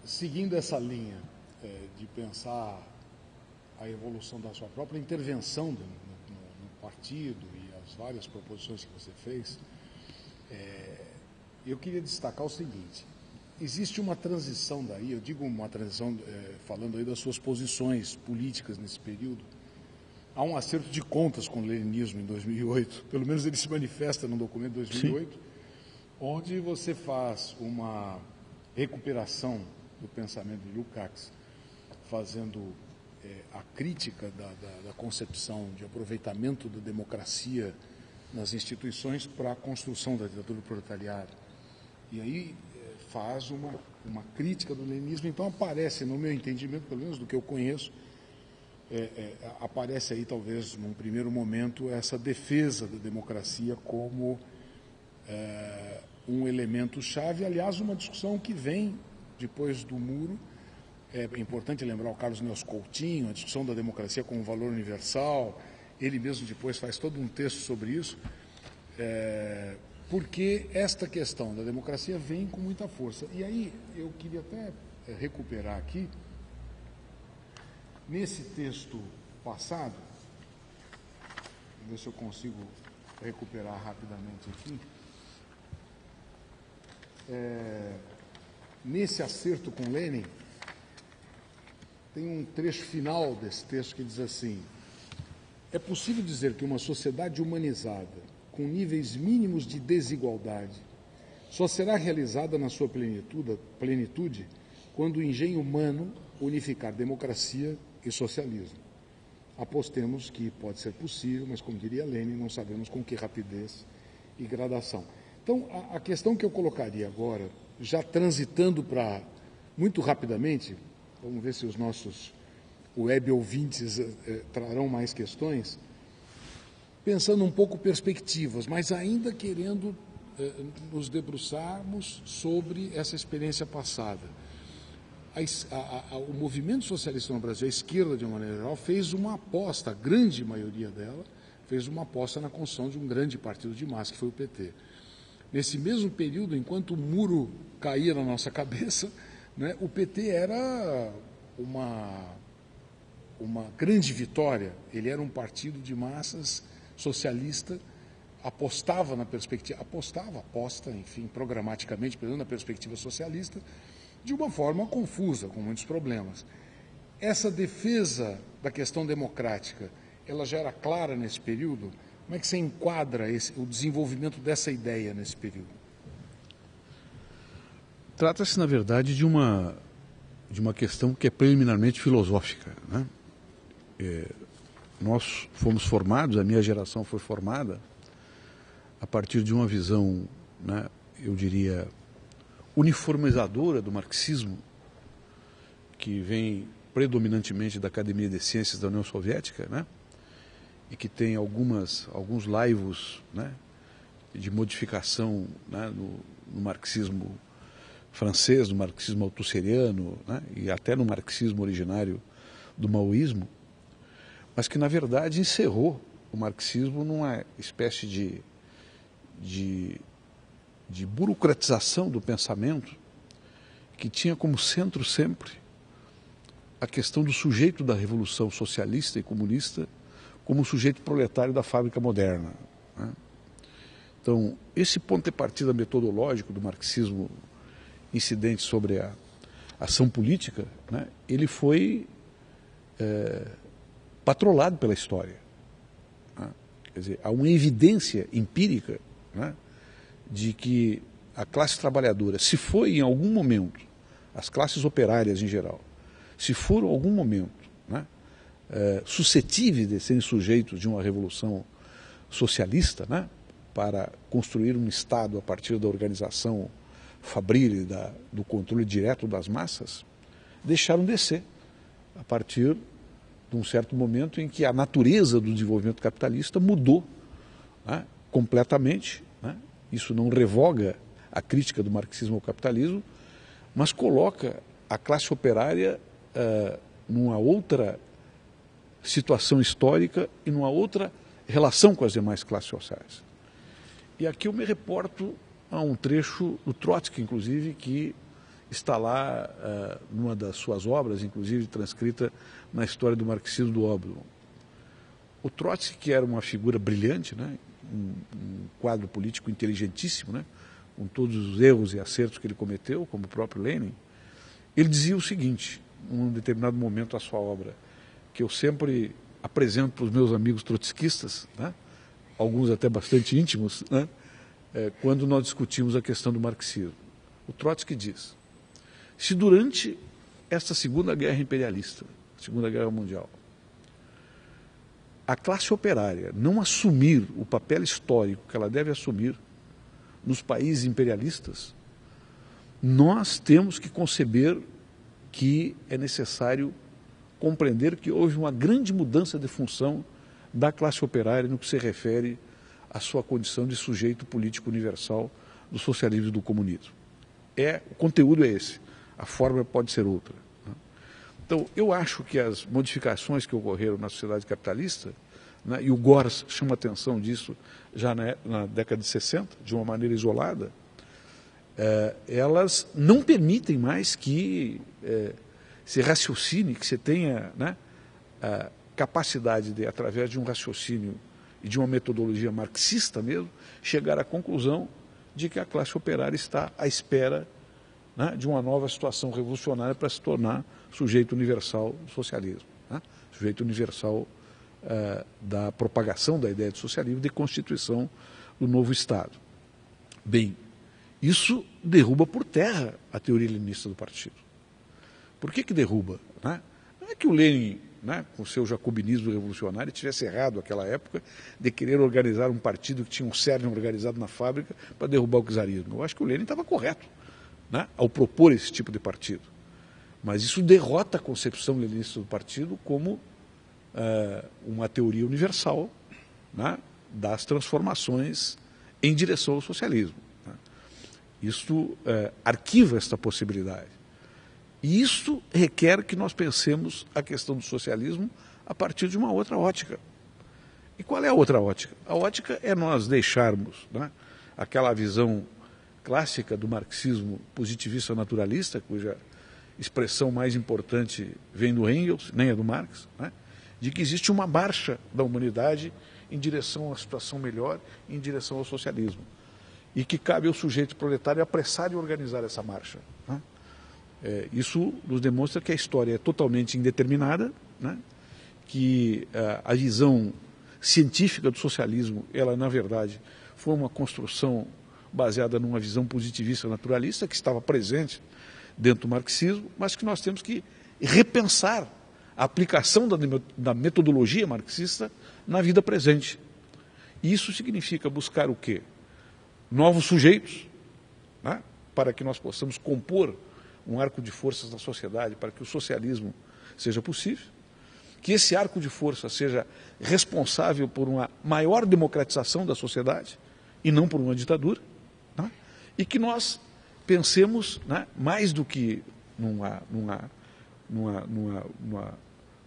seguindo essa linha de pensar a evolução da sua própria intervenção no partido e as várias proposições que você fez, eu queria destacar o seguinte: existe uma transição daí, eu digo uma transição falando aí das suas posições políticas nesse período. Há um acerto de contas com o leninismo em 2008, pelo menos ele se manifesta no documento de 2008, sim, onde você faz uma recuperação do pensamento de Lukács, fazendo a crítica da concepção de aproveitamento da democracia nas instituições para a construção da ditadura do proletariado. E aí faz uma crítica do leninismo. Então aparece, no meu entendimento, pelo menos do que eu conheço, aparece aí talvez num primeiro momento essa defesa da democracia como um elemento chave. Aliás, uma discussão que vem depois do muro. É importante lembrar o Carlos Neus Coutinho, a discussão da democracia como valor universal. Ele mesmo depois faz todo um texto sobre isso, porque esta questão da democracia vem com muita força. E aí eu queria até recuperar aqui, nesse texto passado, vou ver se eu consigo recuperar rapidamente aqui, nesse acerto com Lenin, tem um trecho final desse texto que diz assim: é possível dizer que uma sociedade humanizada, com níveis mínimos de desigualdade, só será realizada na sua plenitude quando o engenho humano unificar democracia e socialismo. Apostemos que pode ser possível, mas, como diria Lenin, não sabemos com que rapidez e gradação. Então, a questão que eu colocaria agora, já transitando para, muito rapidamente, vamos ver se os nossos web ouvintes trarão mais questões, pensando um pouco perspectivas, mas ainda querendo nos debruçarmos sobre essa experiência passada. O movimento socialista no Brasil, a esquerda de uma maneira geral, fez uma aposta, a grande maioria dela, fez uma aposta na construção de um grande partido de massa, que foi o PT. Nesse mesmo período, enquanto o muro caía na nossa cabeça, né, o PT era uma grande vitória. Ele era um partido de massas socialista, apostava na perspectiva, aposta, enfim, programaticamente, na perspectiva socialista, de uma forma confusa, com muitos problemas. Essa defesa da questão democrática, ela já era clara nesse período? Como é que você enquadra o desenvolvimento dessa ideia nesse período? Trata-se, na verdade, de uma questão que é preliminarmente filosófica, né? Nós fomos formados, a minha geração foi formada a partir de uma visão, né, eu diria, uniformizadora do marxismo, que vem predominantemente da Academia de Ciências da União Soviética, né, e que tem alguns laivos, né, de modificação, né, no marxismo francês, no marxismo althusserano, né, e até no marxismo originário do maoísmo, mas que, na verdade, encerrou o marxismo numa espécie de burocratização do pensamento que tinha como centro sempre a questão do sujeito da revolução socialista e comunista como sujeito proletário da fábrica moderna, né? Então, esse ponto de partida metodológico do marxismo incidente sobre a ação política, né, ele foi patrolado pela história, né? Quer dizer, há uma evidência empírica, né, de que a classe trabalhadora, se foi em algum momento, as classes operárias em geral, se foram em algum momento, né, suscetíveis de serem sujeitos de uma revolução socialista, né, para construir um Estado a partir da organização fabril e do controle direto das massas, deixaram de ser, a partir de um certo momento em que a natureza do desenvolvimento capitalista mudou, né, completamente, né? Isso não revoga a crítica do marxismo ao capitalismo, mas coloca a classe operária numa outra situação histórica e numa outra relação com as demais classes sociais. E aqui eu me reporto a um trecho do Trotsky, inclusive, que está lá numa das suas obras, inclusive transcrita na História do Marxismo do Oblong. O Trotsky, que era uma figura brilhante, né, um quadro político inteligentíssimo, né, com todos os erros e acertos que ele cometeu, como o próprio Lenin, ele dizia o seguinte, num determinado momento da sua obra, que eu sempre apresento para os meus amigos trotskistas, né, alguns até bastante íntimos, né, quando nós discutimos a questão do marxismo. O Trotsky diz: se durante esta Segunda Guerra Imperialista, Segunda Guerra Mundial, a classe operária não assumir o papel histórico que ela deve assumir nos países imperialistas, nós temos que conceber que é necessário compreender que houve uma grande mudança de função da classe operária no que se refere à sua condição de sujeito político universal do socialismo e do comunismo. O conteúdo é esse, a forma pode ser outra. Então, eu acho que as modificações que ocorreram na sociedade capitalista, né, e o Gors chama atenção disso já na década de 60, de uma maneira isolada, elas não permitem mais que se raciocine, que se tenha, né, a capacidade de, através de um raciocínio e de uma metodologia marxista mesmo, chegar à conclusão de que a classe operária está à espera, né, de uma nova situação revolucionária para se tornar sujeito universal do socialismo, né, sujeito universal da propagação da ideia de socialismo, de constituição do novo Estado. Bem, isso derruba por terra a teoria leninista do partido. Por que derruba? Né? Não é que o Lenin, né, com o seu jacobinismo revolucionário, tivesse errado naquela época de querer organizar um partido que tinha um cerne organizado na fábrica para derrubar o czarismo. Eu acho que o Lenin estava correto, né, ao propor esse tipo de partido. Mas isso derrota a concepção leninista do partido como uma teoria universal, né, das transformações em direção ao socialismo. Né. Isso arquiva esta possibilidade. E isso requer que nós pensemos a questão do socialismo a partir de uma outra ótica. E qual é a outra ótica? A ótica é nós deixarmos, né, aquela visão clássica do marxismo positivista naturalista, cuja expressão mais importante vem do Engels, nem é do Marx, né, de que existe uma marcha da humanidade em direção a uma situação melhor, em direção ao socialismo. E que cabe ao sujeito proletário apressar e organizar essa marcha. Né? Isso nos demonstra que a história é totalmente indeterminada, né? Que a visão científica do socialismo, ela na verdade foi uma construção baseada numa visão positivista naturalista que estava presente dentro do marxismo, mas que nós temos que repensar a aplicação da metodologia marxista na vida presente. Isso significa buscar o quê? Novos sujeitos, né, para que nós possamos compor um arco de forças na sociedade, para que o socialismo seja possível, que esse arco de força seja responsável por uma maior democratização da sociedade e não por uma ditadura, né, e que nós pensemos, né, mais do que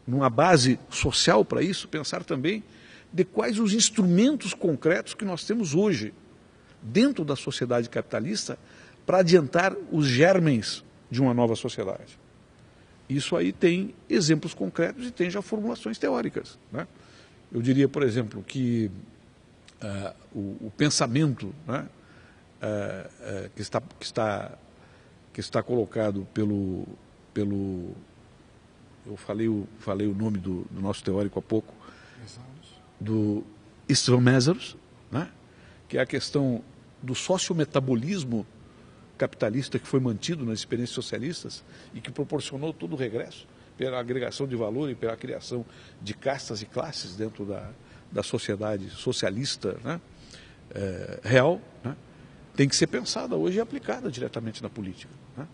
numa base social para isso, pensar também de quais os instrumentos concretos que nós temos hoje dentro da sociedade capitalista para adiantar os germens de uma nova sociedade. Isso aí tem exemplos concretos e tem já formulações teóricas. Né? Eu diria, por exemplo, que o pensamento, né, que está colocado pelo eu falei o nome do nosso teórico há pouco, do Istvan Meszaros, né, que é a questão do sociometabolismo capitalista que foi mantido nas experiências socialistas e que proporcionou todo o regresso pela agregação de valor e pela criação de castas e classes dentro da sociedade socialista, né, real, né, tem que ser pensada hoje e aplicada diretamente na política. Né.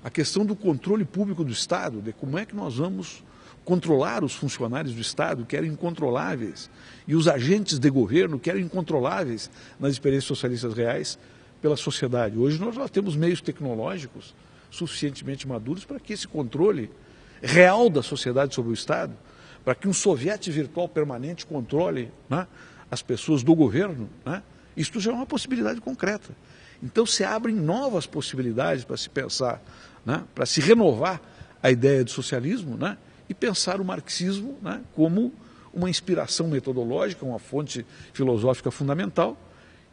A questão do controle público do Estado, de como é que nós vamos controlar os funcionários do Estado, que eram incontroláveis, e os agentes de governo, que eram incontroláveis nas experiências socialistas reais, pela sociedade. Hoje nós já temos meios tecnológicos suficientemente maduros para que esse controle real da sociedade sobre o Estado, para que um soviete virtual permanente controle, né, as pessoas do governo, né, isso já é uma possibilidade concreta. Então se abrem novas possibilidades para se pensar, né, para se renovar a ideia de socialismo, né, e pensar o marxismo, né, como uma inspiração metodológica, uma fonte filosófica fundamental,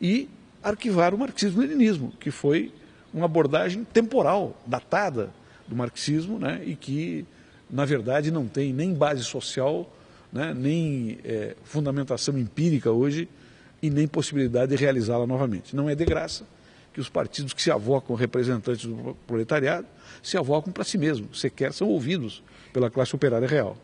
e arquivar o marxismo-leninismo, que foi uma abordagem temporal, datada do marxismo, né, e que, na verdade, não tem nem base social, né, nem fundamentação empírica hoje, e nem possibilidade de realizá-la novamente. Não é de graça que os partidos que se avocam representantes do proletariado se avocam para si mesmos, sequer são ouvidos pela classe operária real.